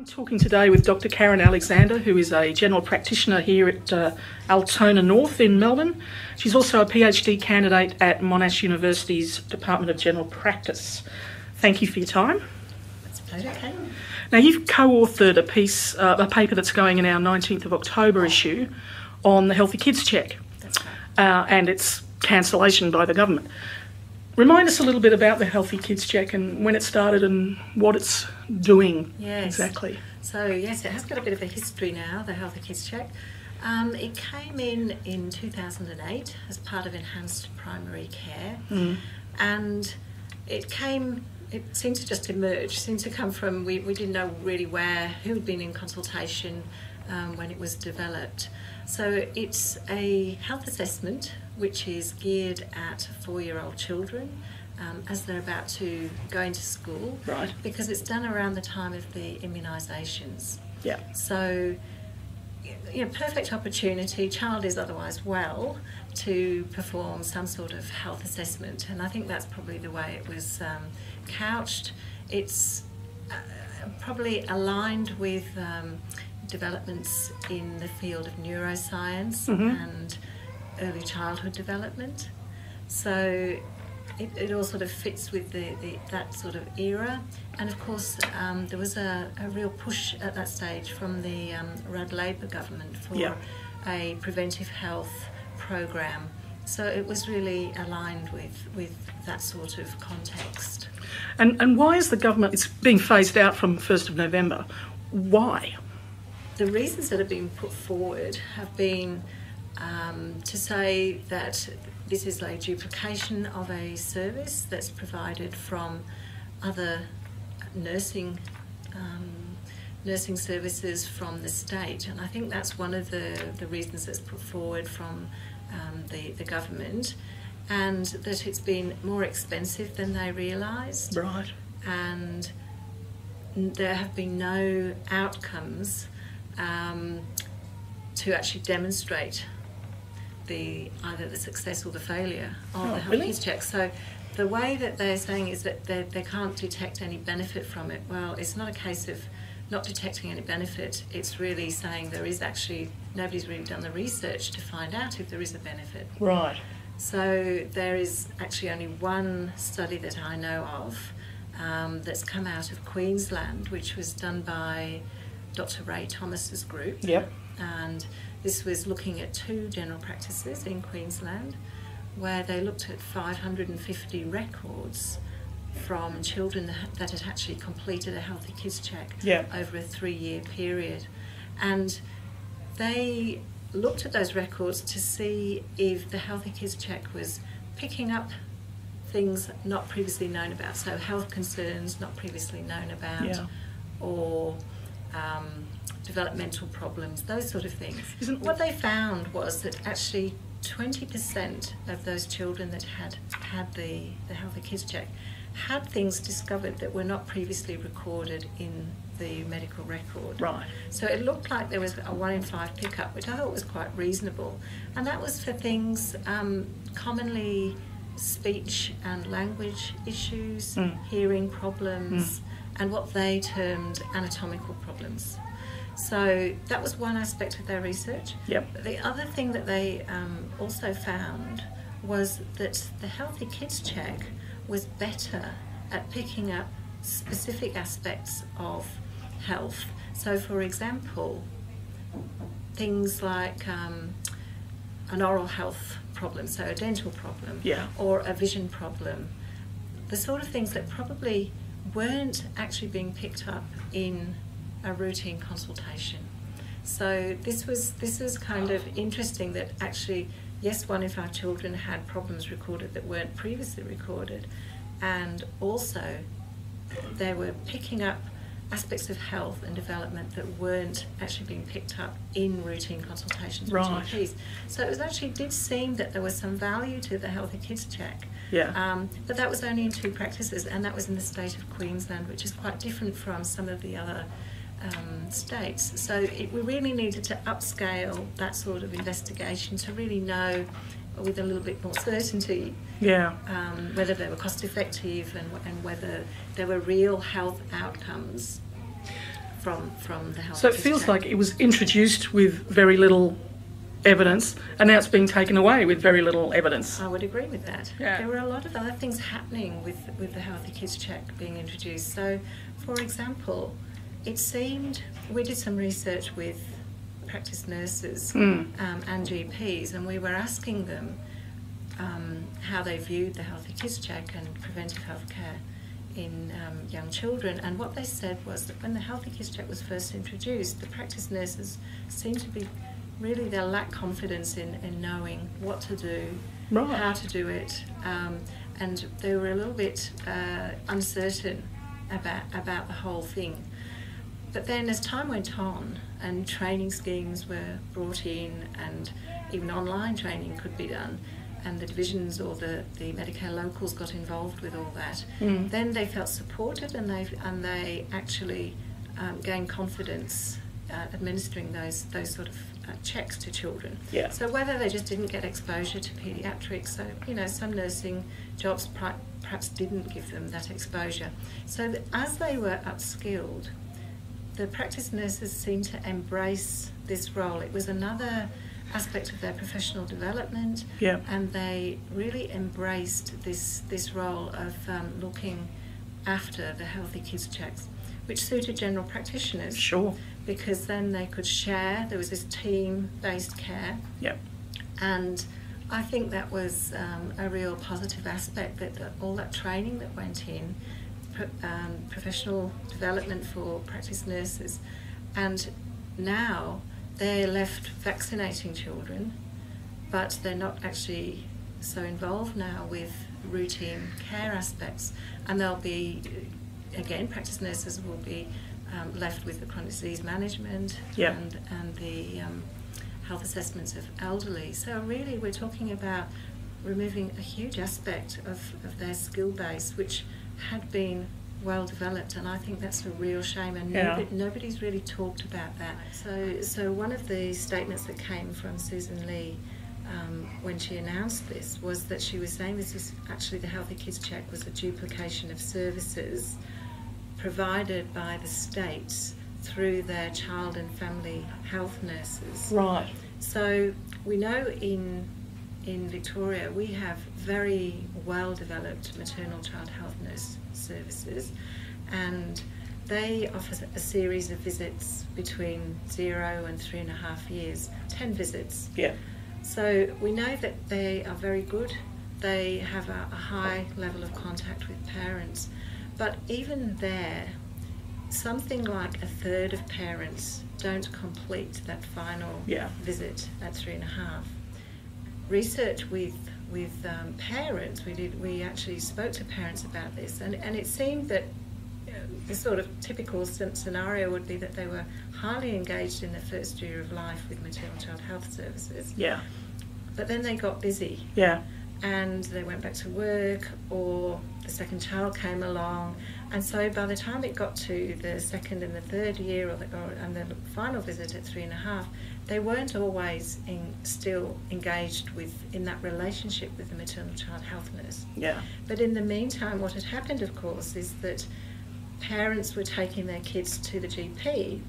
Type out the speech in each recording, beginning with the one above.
I'm talking today with Dr. Karyn Alexander, who is a general practitioner here at Altona North in Melbourne. She's also a PhD candidate at Monash University's Department of General Practice. Thank you for your time. It's a pleasure, Kate. Now, you've co-authored a paper that's going in our 19th of October issue on the Healthy Kids Check. That's right. And its cancellation by the government. Remind us a little bit about the Healthy Kids Check and when it started and what it's doing. Yes. Exactly. So, yes, it has got a bit of a history now, the Healthy Kids Check. It came in 2008 as part of enhanced primary care. And it seemed to just emerge, seemed to come from, we didn't know really who had been in consultation when it was developed. So it's a health assessment which is geared at 4-year-old children as they're about to go into school. Right. Because it's done around the time of the immunisations. Yeah. So, perfect opportunity, child is otherwise well, to perform some sort of health assessment. And I think that's probably the way it was couched. It's probably aligned with developments in the field of neuroscience and early childhood development. So it all sort of fits with that sort of era. And of course there was a real push at that stage from the Rudd Labor government for a preventive health program. So it was really aligned with that sort of context. And why is the government, it's being phased out from 1st of November, why? The reasons that have been put forward have been to say that this is a duplication of a service that's provided from other nursing services from the state, and I think that's one of the reasons that's put forward from the government, and that it's been more expensive than they realised. Right. And there have been no outcomes to actually demonstrate either the success or the failure of the Healthy Kids Check. So the way that they're saying is that they can't detect any benefit from it. Well, it's not a case of not detecting any benefit. It's really saying there is actually, nobody's really done the research to find out if there is a benefit. Right. So there is actually only one study that I know of that's come out of Queensland, which was done by Dr. Ray Thomas's group. Yep. And this was looking at 2 general practices in Queensland where they looked at 550 records from children that had actually completed a Healthy Kids Check over a 3-year period. And they looked at those records to see if the Healthy Kids Check was picking up things not previously known about, so health concerns not previously known about, or developmental problems, those sort of things. What they found was that actually 20% of those children that had the Healthy Kids Check had things discovered that were not previously recorded in the medical record. Right. So it looked like there was a 1 in 5 pickup, which I thought was quite reasonable. And that was for things commonly speech and language issues, hearing problems, and what they termed anatomical problems. So that was one aspect of their research. Yep. But the other thing that they also found was that the Healthy Kids Check was better at picking up specific aspects of health. So for example, things like an oral health problem, so a dental problem, or a vision problem, the sort of things that probably weren't actually being picked up in a routine consultation. So this was kind of interesting that actually, yes, 1 in 5 children had problems recorded that weren't previously recorded, and also they were picking up aspects of health and development that weren't actually being picked up in routine consultations with GPs. So it actually did seem that there was some value to the Healthy Kids Check. But that was only in 2 practices, and that was in the state of Queensland, which is quite different from some of the other states. So we really needed to upscale that sort of investigation to really know with a little bit more certainty whether they were cost effective and whether there were real health outcomes from the health. So it feels like it was introduced with very little evidence, and now it's being taken away with very little evidence. I would agree with that. Yeah. There were a lot of other things happening with the Healthy Kids Check being introduced. So, for example, it seemed, we did some research with practice nurses and GPs, and we were asking them how they viewed the Healthy Kids Check and preventive health care in young children. And what they said was that when the Healthy Kids Check was first introduced, the practice nurses seemed to be really, they lack confidence in knowing what to do, Right. how to do it, and they were a little bit uncertain about the whole thing. But then as time went on and training schemes were brought in and even online training could be done, and the divisions or the Medicare locals got involved with all that, then they felt supported, and they actually gained confidence administering those sort of checks to children. Yeah. So whether they just didn't get exposure to paediatrics, so some nursing jobs perhaps didn't give them that exposure. So that as they were upskilled, the practice nurses seemed to embrace this role. It was another aspect of their professional development, Yeah. and they really embraced this role of looking after the Healthy Kids Checks, which suited general practitioners. Sure. Because then they could share, there was this team-based care. Yep. And I think that was a real positive aspect, that all that training that went in, professional development for practice nurses, and now they're left vaccinating children, but they're not actually so involved now with routine care aspects, and they'll be, again, practice nurses will be left with the chronic disease management and the health assessments of elderly. So really we're talking about removing a huge aspect of their skill base, which had been well developed, and I think that's a real shame, and nobody's really talked about that. So one of the statements that came from Susan Lee when she announced this was that she was saying this is actually, the Healthy Kids Check was a duplication of services provided by the states through their child and family health nurses. Right. So we know in Victoria we have very well developed maternal child health nurse services, and they offer a series of visits between 0 and 3.5 years, 10 visits. Yeah. So we know that they are very good. They have a high level of contact with parents. But even there, something like a third of parents don't complete that final visit at 3.5. Research with parents, we actually spoke to parents about this, and it seemed that the sort of typical scenario would be that they were highly engaged in the first year of life with maternal child health services. Yeah. But then they got busy. Yeah. And they went back to work, or the second child came along, and so by the time it got to the second and the third year, and the final visit at 3.5, they weren't always still engaged in that relationship with the maternal child health nurse. Yeah. But in the meantime, what had happened, of course, is that parents were taking their kids to the GP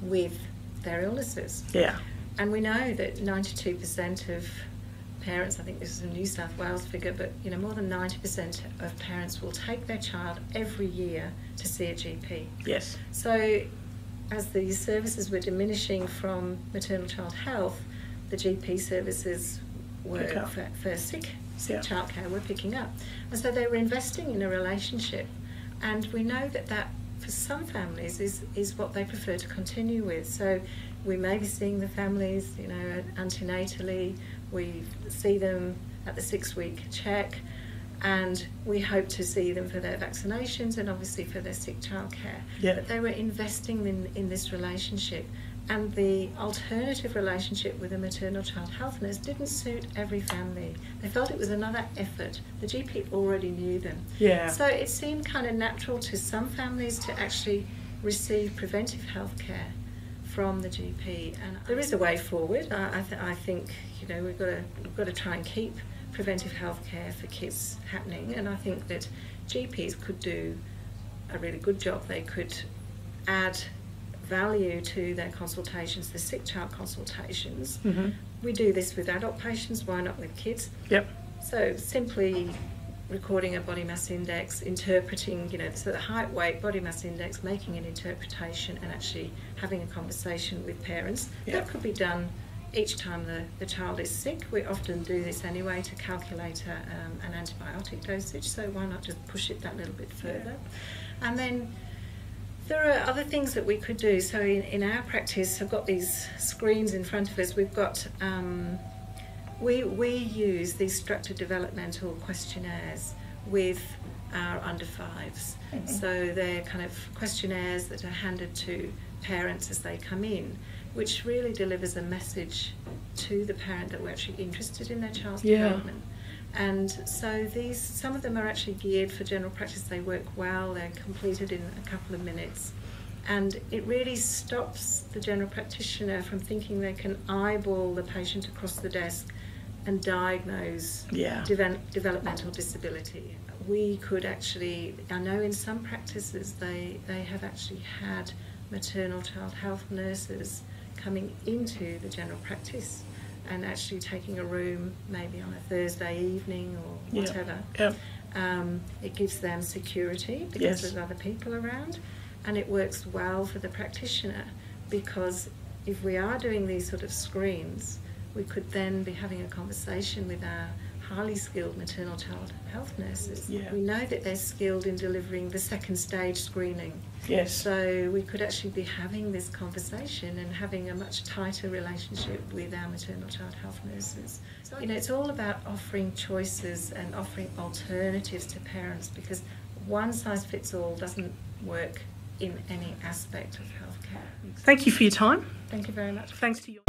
with their illnesses. Yeah. And we know that 92% of parents, I think this is a New South Wales figure, but more than 90% of parents will take their child every year to see a GP. Yes. So as the services were diminishing from maternal child health, the GP services were for sick childcare were picking up. And so they were investing in a relationship. And we know that for some families is what they prefer to continue with. So we may be seeing the families, antenatally. We see them at the 6-week check, and we hope to see them for their vaccinations and obviously for their sick childcare. Yeah. But they were investing in this relationship, and the alternative relationship with a maternal child health nurse didn't suit every family. They felt it was another effort. The GP already knew them. Yeah. So it seemed kind of natural to some families to actually receive preventive health care from the GP, and there is a way forward. I think we've got to try and keep preventive health care for kids happening, and I think that GPs could do a really good job. They could add value to their consultations, the sick child consultations. Mm-hmm. We do this with adult patients, why not with kids? Yep. So simply recording a body mass index, interpreting, so the height, weight, body mass index, making an interpretation and actually having a conversation with parents. Yep. That could be done each time the child is sick. We often do this anyway to calculate an antibiotic dosage, so why not just push it that little bit further? Yeah. And then there are other things that we could do. So in our practice, I've got these screens in front of us. We've got, we use these structured developmental questionnaires with our under fives. Mm-hmm. So they're kind of questionnaires that are handed to parents as they come in, which really delivers a message to the parent that we're actually interested in their child's development. And so some of them are actually geared for general practice. They work well, they're completed in a couple of minutes. And it really stops the general practitioner from thinking they can eyeball the patient across the desk and diagnose developmental disability. We could actually, I know in some practices they have actually had maternal child health nurses coming into the general practice and actually taking a room maybe on a Thursday evening or whatever. Yep. It gives them security because there's other people around, and it works well for the practitioner, because if we are doing these sort of screens, we could then be having a conversation with our highly skilled maternal child health nurses. Yeah. We know that they're skilled in delivering the second stage screening. Yes. So we could actually be having this conversation and having a much tighter relationship with our maternal child health nurses. So, it's all about offering choices and offering alternatives to parents, because one size fits all doesn't work in any aspect of healthcare. Thank you for your time. Thank you very much. Thanks to you.